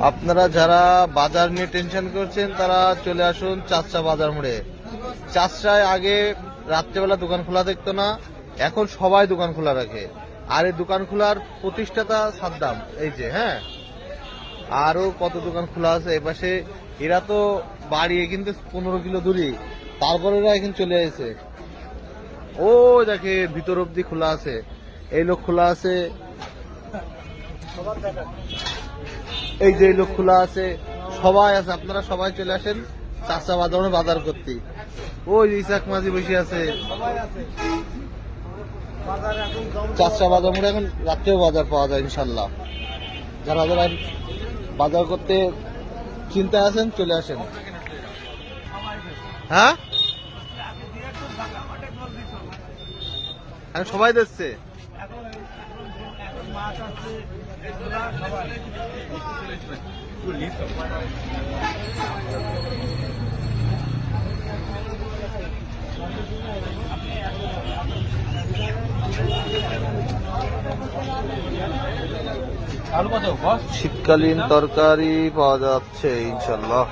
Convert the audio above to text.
আপনারা যারা বাজার নিয়ে টেনশন করছেন তারা চলে আসুন চাচা বাজার মোড়ে। চাচরায় আগে রাত্রেবেলা দোকান খোলা দেখতো না, এখন সবাই দোকান খোলা রাখে। আর এই দোকান খোলার প্রতিষ্ঠাতা সাদ্দাম, এই যে হ্যাঁ, আরো কত দোকান খোলা আছে এপাশে। এরা তো বাড়িয়ে কিন্তু 15 কিলো দূরে, তারপরে এরা এখন চলে আসে। ও দেখে ভিতর অব্দি খোলা আছে, এই লোক খোলা আছে, এই যে লোক খোলা আছে, সবাই আছে। আপনারা সবাই চলে আসেন চাচা বাজারে বাজার করতে। ওই ইসাক মাঝি বসে আছে। চাচা বাজার মোড়ে এখন রাত্রেও বাজার পাওয়া যায় ইনশাল্লাহ। যারা যারা বাজার করতে চিন্তায় আছেন চলে আসেন। হ্যাঁ, সবাই দেখছে। শীতকালীন তরকারি পাওয়া যাচ্ছে ইনশাল্লাহ।